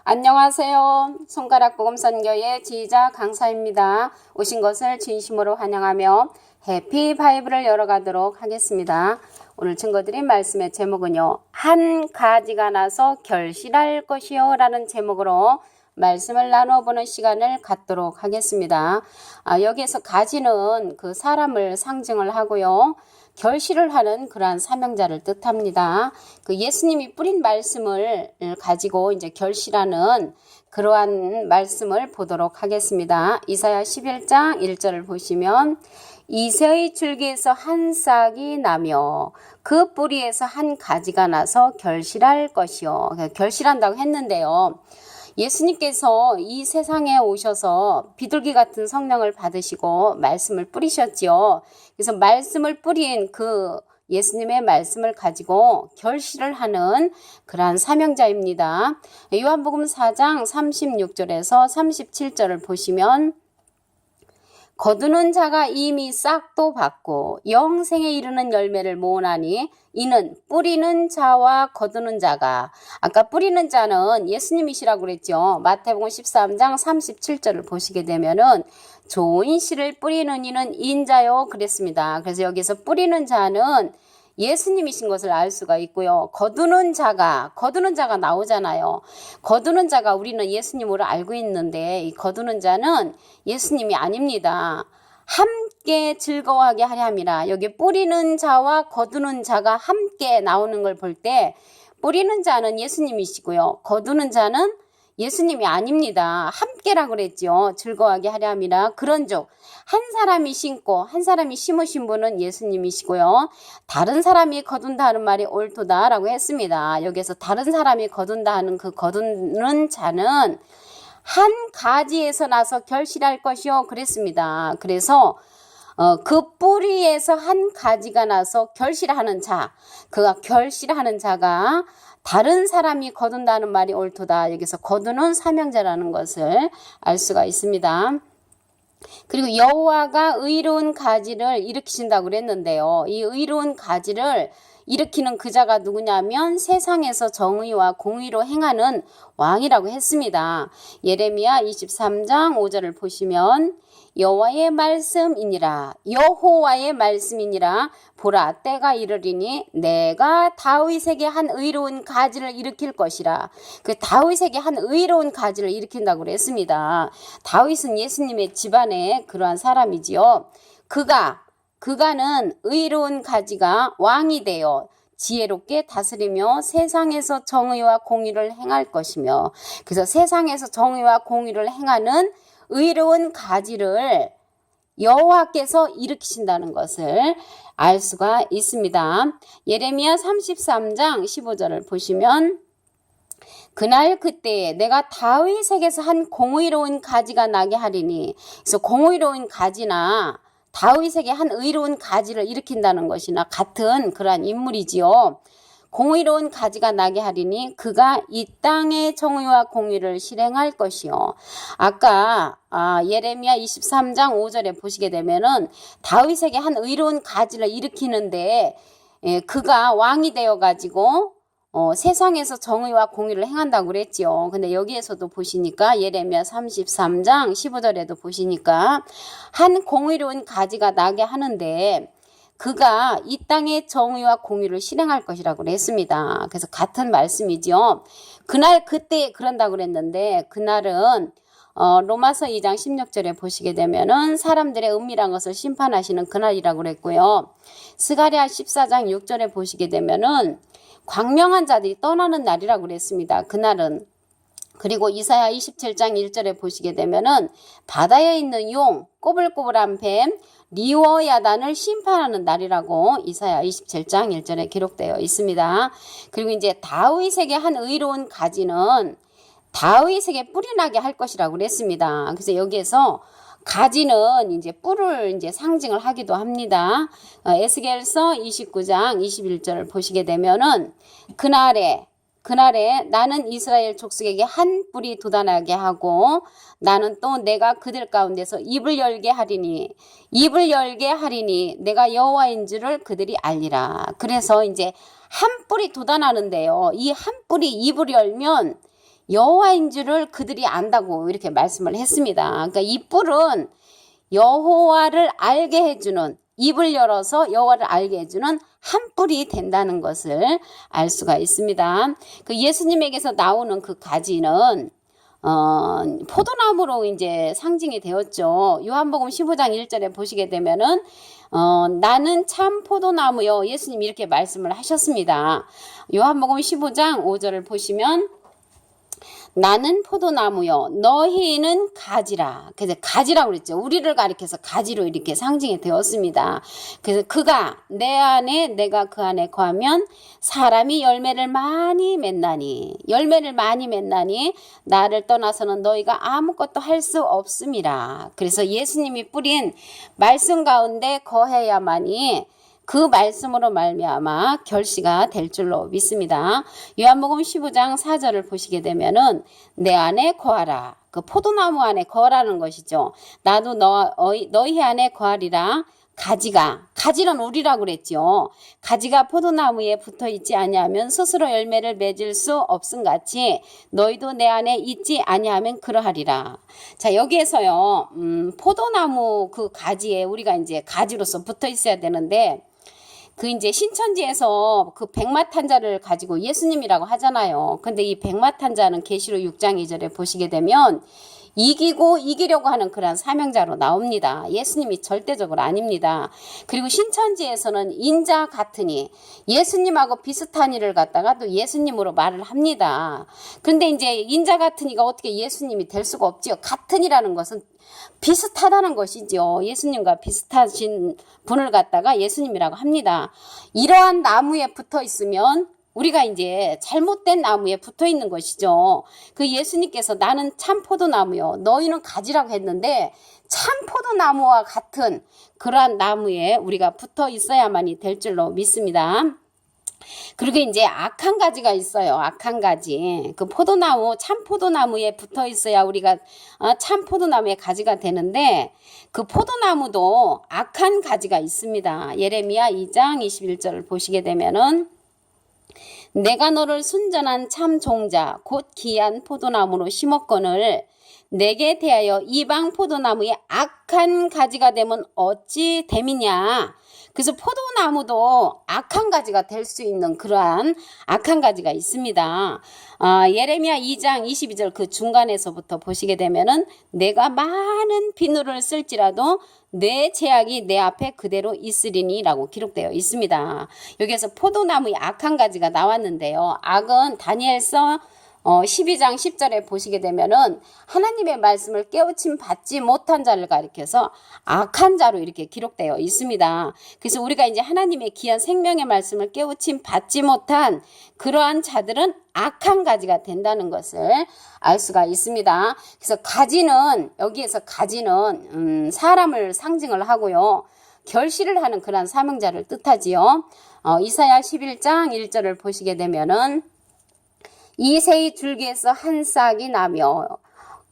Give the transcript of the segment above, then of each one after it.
안녕하세요. 손가락 복음 선교의 지휘자 강사입니다. 오신 것을 진심으로 환영하며 해피 바이블을 열어가도록 하겠습니다. 오늘 증거드린 말씀의 제목은요, 한 가지가 나서 결실할 것이요 라는 제목으로 말씀을 나눠보는 시간을 갖도록 하겠습니다. 여기에서 가지는 그 사람을 상징을 하고요, 결실을 하는 그러한 사명자를 뜻합니다. 그 예수님이 뿌린 말씀을 가지고 이제 결실하는 그러한 말씀을 보도록 하겠습니다. 이사야 11장 1절을 보시면 이새의 줄기에서 한 싹이 나며 그 뿌리에서 한 가지가 나서 결실할 것이요. 결실한다고 했는데요. 예수님께서 이 세상에 오셔서 비둘기 같은 성령을 받으시고 말씀을 뿌리셨지요. 그래서 말씀을 뿌린 그 예수님의 말씀을 가지고 결실을 하는 그러한 사명자입니다. 요한복음 4장 36절에서 37절을 보시면 거두는 자가 이미 싹도 받고 영생에 이르는 열매를 모으나니 이는 뿌리는 자와 거두는 자가, 아까 뿌리는 자는 예수님이시라고 그랬죠. 마태복음 13장 37절을 보시게 되면은 좋은 씨를 뿌리는 이는 인자요 그랬습니다. 그래서 여기서 뿌리는 자는 예수님이신 것을 알 수가 있고요. 거두는 자가 나오잖아요. 거두는 자가 우리는 예수님으로 알고 있는데 이 거두는 자는 예수님이 아닙니다. 함께 즐거워하게 하려 함이라. 여기 뿌리는 자와 거두는 자가 함께 나오는 걸 볼 때 뿌리는 자는 예수님이시고요. 거두는 자는 예수님이 아닙니다. 함께라 그랬죠. 즐거워하게 하려 함이라. 그런즉 한 사람이 심고 한 사람이 심으신 분은 예수님이시고요. 다른 사람이 거둔다 하는 말이 옳도다라고 했습니다. 여기서 다른 사람이 거둔다 하는 그 거두는 자는 한 가지에서 나서 결실할 것이요 그랬습니다. 그래서 그 뿌리에서 한 가지가 나서 결실하는 자, 그가 결실하는 자가 다른 사람이 거둔다는 말이 옳도다. 여기서 거두는 사명자라는 것을 알 수가 있습니다. 그리고 여호와가 의로운 가지를 일으키신다고 그랬는데요. 이 의로운 가지를 일으키는 그 자가 누구냐면 세상에서 정의와 공의로 행하는 왕이라고 했습니다. 예레미야 23장 5절을 보시면 여호와의 말씀이니라 보라 때가 이르리니 내가 다윗에게 한 의로운 가지를 일으킬 것이라. 그 다윗에게 한 의로운 가지를 일으킨다고 그랬습니다. 다윗은 예수님의 집안의 그러한 사람이지요. 그가는 의로운 가지가 왕이 되어 지혜롭게 다스리며 세상에서 정의와 공의를 행할 것이며, 그래서 세상에서 정의와 공의를 행하는 의로운 가지를 여호와께서 일으키신다는 것을 알 수가 있습니다. 예레미야 33장 15절을 보시면 그날 그때에 내가 다윗에게서 한 공의로운 가지가 나게 하리니, 그래서 공의로운 가지나 다윗에게 한 의로운 가지를 일으킨다는 것이나 같은 그러한 인물이지요. 공의로운 가지가 나게 하리니 그가 이 땅의 정의와 공의를 실행할 것이요. 아까 예레미야 23장 5절에 보시게 되면은 다윗에게 한 의로운 가지를 일으키는데 그가 왕이 되어가지고 세상에서 정의와 공의를 행한다고 그랬지요. 근데 여기에서도 보시니까 예레미야 33장 15절에도 보시니까 한 공의로운 가지가 나게 하는데 그가 이 땅의 정의와 공의를 실행할 것이라고 그랬습니다. 그래서 같은 말씀이죠. 그날 그때 그런다고 그랬는데 그날은 로마서 2장 16절에 보시게 되면은 사람들의 은밀한 것을 심판하시는 그날이라고 그랬고요. 스가랴 14장 6절에 보시게 되면은 광명한 자들이 떠나는 날이라고 그랬습니다. 그날은. 그리고 이사야 27장 1절에 보시게 되면은 바다에 있는 용, 꼬불꼬불한 뱀, 리워야단을 심판하는 날이라고 이사야 27장 1절에 기록되어 있습니다. 그리고 이제 다윗에게 한 의로운 가지는 다윗에게 뿌리 나게 할 것이라고 그랬습니다. 그래서 여기에서 가지는 이제 뿔을 이제 상징을 하기도 합니다. 에스겔서 29장 21절을 보시게 되면은 그날에 나는 이스라엘 족속에게 한 뿔이 돋아나게 하고 나는 또 내가 그들 가운데서 입을 열게 하리니 내가 여호와인 줄을 그들이 알리라. 그래서 이제 한 뿔이 돋아나는데요. 이 한 뿔이 입을 열면 여호와인 줄을 그들이 안다고 이렇게 말씀을 했습니다. 그러니까 이 뿔은 여호와를 알게 해주는, 입을 열어서 여호와를 알게 해주는 한 뿔이 된다는 것을 알 수가 있습니다. 그 예수님에게서 나오는 그 가지는 포도나무로 이제 상징이 되었죠. 요한복음 15장 1절에 보시게 되면은 나는 참 포도나무요. 예수님 이렇게 말씀을 하셨습니다. 요한복음 15장 5절을 보시면 나는 포도나무요 너희는 가지라. 그래서 가지라고 그랬죠. 우리를 가리켜서 가지로 이렇게 상징이 되었습니다. 그래서 그가 내 안에 내가 그 안에 거하면 사람이 열매를 많이 맺나니 나를 떠나서는 너희가 아무것도 할 수 없음이라. 그래서 예수님이 뿌린 말씀 가운데 거해야만이 그 말씀으로 말미암아 결실가 될 줄로 믿습니다. 요한복음 15장 4절을 보시게 되면은 내 안에 거하라. 그 포도나무 안에 거하라는 것이죠. 나도 너희 안에 거하리라. 가지는 우리라고 그랬죠. 가지가 포도나무에 붙어 있지 아니하면 스스로 열매를 맺을 수 없음 같이 너희도 내 안에 있지 아니하면 그러하리라. 자, 여기에서요, 포도나무 그 가지에 우리가 이제 가지로서 붙어 있어야 되는데, 그 이제 신천지에서 그 백마탄자를 가지고 예수님이라고 하잖아요. 근데 이 백마탄자는 계시록 6장 2절에 보시게 되면 이기려고 하는 그런 사명자로 나옵니다. 예수님이 절대적으로 아닙니다. 그리고 신천지에서는 인자 같으니 예수님하고 비슷한 일을 갖다가 또 예수님으로 말을 합니다. 그런데 이제 인자 같으니가 어떻게 예수님이 될 수가 없지요. 같으니라는 것은 비슷하다는 것이죠. 예수님과 비슷하신 분을 갖다가 예수님이라고 합니다. 이러한 나무에 붙어 있으면 우리가 이제 잘못된 나무에 붙어 있는 것이죠. 그 예수님께서 나는 참 포도나무요 너희는 가지라고 했는데 참 포도나무와 같은 그러한 나무에 우리가 붙어 있어야만이 될 줄로 믿습니다. 그리고 이제 악한 가지가 있어요. 악한 가지. 그 참 포도나무에 붙어 있어야 우리가 참 포도나무의 가지가 되는데 그 포도나무도 악한 가지가 있습니다. 예레미야 2장 21절을 보시게 되면은 내가 너를 순전한 참 종자 곧 귀한 포도나무로 심었거늘 내게 대하여 이방 포도나무의 악한 가지가 되면 어찌 됨이냐. 그래서 포도나무도 악한 가지가 될 수 있는 그러한 악한 가지가 있습니다. 예레미야 2장 22절 그 중간에서부터 보시게 되면은 내가 많은 비누를 쓸지라도 내 제약이 내 앞에 그대로 있으리니 라고 기록되어 있습니다. 여기에서 포도나무의 악한 가지가 나왔는데요. 악은 다니엘서 12장 10절에 보시게 되면은 하나님의 말씀을 깨우침 받지 못한 자를 가리켜서 악한 자로 이렇게 기록되어 있습니다. 그래서 우리가 이제 하나님의 귀한 생명의 말씀을 깨우침 받지 못한 그러한 자들은 악한 가지가 된다는 것을 알 수가 있습니다. 그래서 여기에서 가지는 사람을 상징을 하고요. 결실을 하는 그러한 사명자를 뜻하지요. 이사야 11장 1절을 보시게 되면은 이새의 줄기에서 한 싹이 나며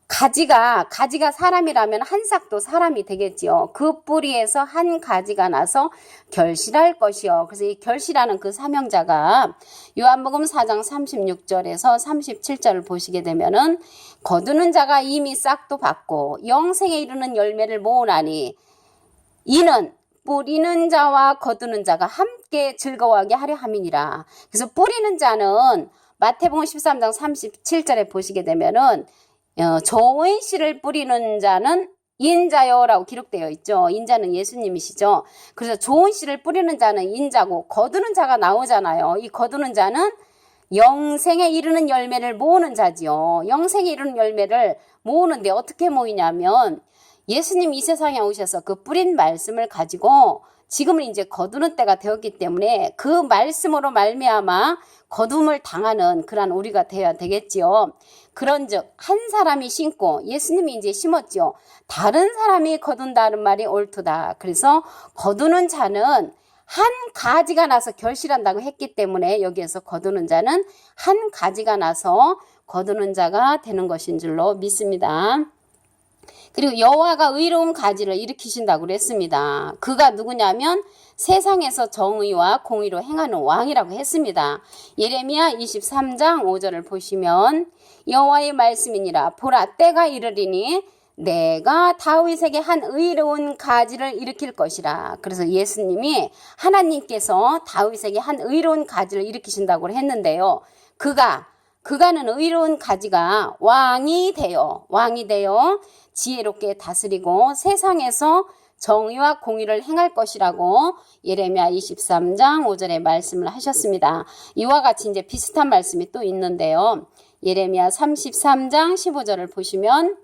가지가 사람이라면 한 싹도 사람이 되겠지요. 그 뿌리에서 한 가지가 나서 결실할 것이요. 그래서 이 결실하는 그 사명자가 요한복음 4장 36절에서 37절을 보시게 되면은 거두는 자가 이미 싹도 받고 영생에 이르는 열매를 모으나니 이는 뿌리는 자와 거두는 자가 함께 즐거워하게 하려 함이니라. 그래서 뿌리는 자는 마태복음 13장 37절에 보시게 되면은 좋은 씨를 뿌리는 자는 인자요라고 기록되어 있죠. 인자는 예수님이시죠. 그래서 좋은 씨를 뿌리는 자는 인자고 거두는 자가 나오잖아요. 이 거두는 자는 영생에 이르는 열매를 모으는 자지요. 영생에 이르는 열매를 모으는데 어떻게 모이냐면 예수님 이 세상에 오셔서 그 뿌린 말씀을 가지고 지금은 이제 거두는 때가 되었기 때문에 그 말씀으로 말미암아 거둠을 당하는 그런 우리가 되어야 되겠지요. 그런즉 한 사람이 심고 예수님이 이제 심었지요. 다른 사람이 거둔다는 말이 옳도다. 그래서 거두는 자는 한 가지가 나서 결실한다고 했기 때문에 여기에서 거두는 자는 한 가지가 나서 거두는 자가 되는 것인 줄로 믿습니다. 그리고 여호와가 의로운 가지를 일으키신다고 그랬습니다. 그가 누구냐면 세상에서 정의와 공의로 행하는 왕이라고 했습니다. 예레미야 23장 5절을 보시면 여호와의 말씀이니라. 보라, 때가 이르리니 내가 다윗에게 한 의로운 가지를 일으킬 것이라. 그래서 예수님이 하나님께서 다윗에게 한 의로운 가지를 일으키신다고 했는데요. 그가는 의로운 가지가 왕이 되어 지혜롭게 다스리고 세상에서 정의와 공의를 행할 것이라고 예레미야 23장 5절에 말씀을 하셨습니다. 이와 같이 이제 비슷한 말씀이 또 있는데요. 예레미야 33장 15절을 보시면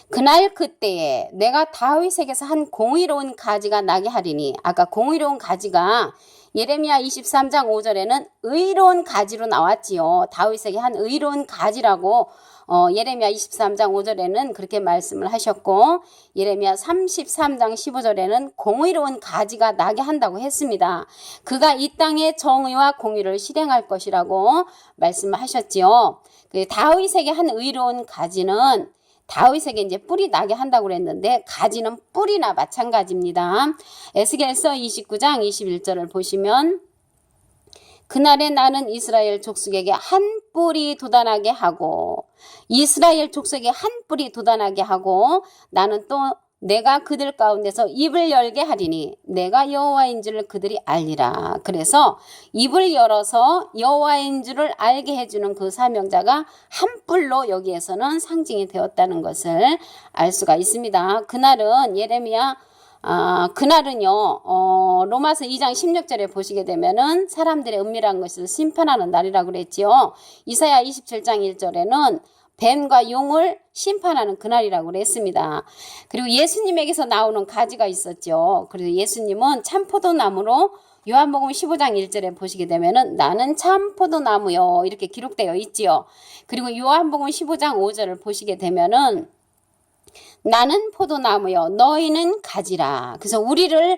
그날 그때에 내가 다윗에게서 한 공의로운 가지가 나게 하리니, 아까 공의로운 가지가 예레미야 23장 5절에는 의로운 가지로 나왔지요. 다윗에게 한 의로운 가지라고 예레미야 23장 5절에는 그렇게 말씀을 하셨고, 예레미야 33장 15절에는 공의로운 가지가 나게 한다고 했습니다. 그가 이 땅에 정의와 공의를 실행할 것이라고 말씀하셨지요. 다윗에게 한 의로운 가지는 다윗에게 이제 뿔이 나게 한다고 그랬는데, 가지는 뿔이나 마찬가지입니다. 에스겔서 29장 21절을 보시면 그날에 나는 이스라엘 족속에게 한 뿔이 돋아나게 하고, 이스라엘 족속에게 한 뿔이 돋아나게 하고, 나는 또 내가 그들 가운데서 입을 열게 하리니 내가 여호와인 줄을 그들이 알리라. 그래서 입을 열어서 여호와인 줄을 알게 해주는 그 사명자가 한 뿔로 여기에서는 상징이 되었다는 것을 알 수가 있습니다. 그날은요, 로마서 2장 16절에 보시게 되면은 사람들의 은밀한 것을 심판하는 날이라고 그랬지요. 이사야 27장 1절에는 뱀과 용을 심판하는 그날이라고 그랬습니다. 그리고 예수님에게서 나오는 가지가 있었죠. 그래서 예수님은 참포도나무로 요한복음 15장 1절에 보시게 되면은 나는 참포도나무요 이렇게 기록되어 있지요. 그리고 요한복음 15장 5절을 보시게 되면은 나는 포도나무요 너희는 가지라. 그래서 우리를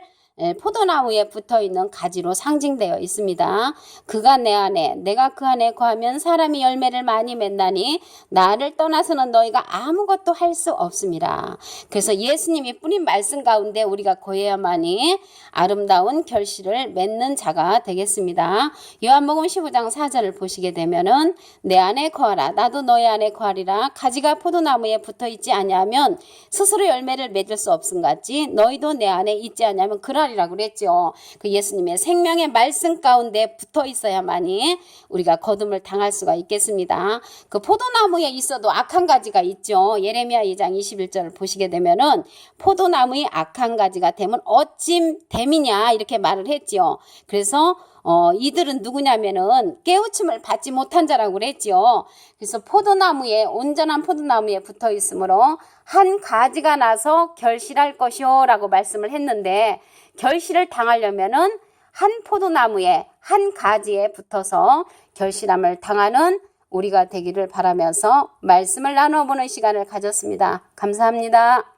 포도나무에 붙어있는 가지로 상징되어 있습니다. 그가 내 안에 내가 그 안에 거하면 사람이 열매를 많이 맺나니 나를 떠나서는 너희가 아무것도 할 수 없습니다. 그래서 예수님이 뿌린 말씀 가운데 우리가 거해야만이 아름다운 결실을 맺는 자가 되겠습니다. 요한복음 15장 4절을 보시게 되면은 내 안에 거하라 나도 너희 안에 거하리라. 가지가 포도나무에 붙어있지 아니하면 스스로 열매를 맺을 수 없음같이 너희도 내 안에 있지 아니하면 그러리라고 그랬죠. 그 예수님의 생명의 말씀 가운데 붙어 있어야만이 우리가 거둠을 당할 수가 있겠습니다. 그 포도나무에 있어도 악한 가지가 있죠. 예레미야 2장 21절을 보시게 되면은 포도나무의 악한 가지가 되면 어찜 됨이냐 이렇게 말을 했지요. 그래서 이들은 누구냐면은 깨우침을 받지 못한 자라고 그랬지요. 그래서 온전한 포도나무에 붙어 있으므로 한 가지가 나서 결실할 것이요 라고 말씀을 했는데, 결실을 당하려면은 한 포도나무에 한 가지에 붙어서 결실함을 당하는 우리가 되기를 바라면서 말씀을 나눠보는 시간을 가졌습니다. 감사합니다.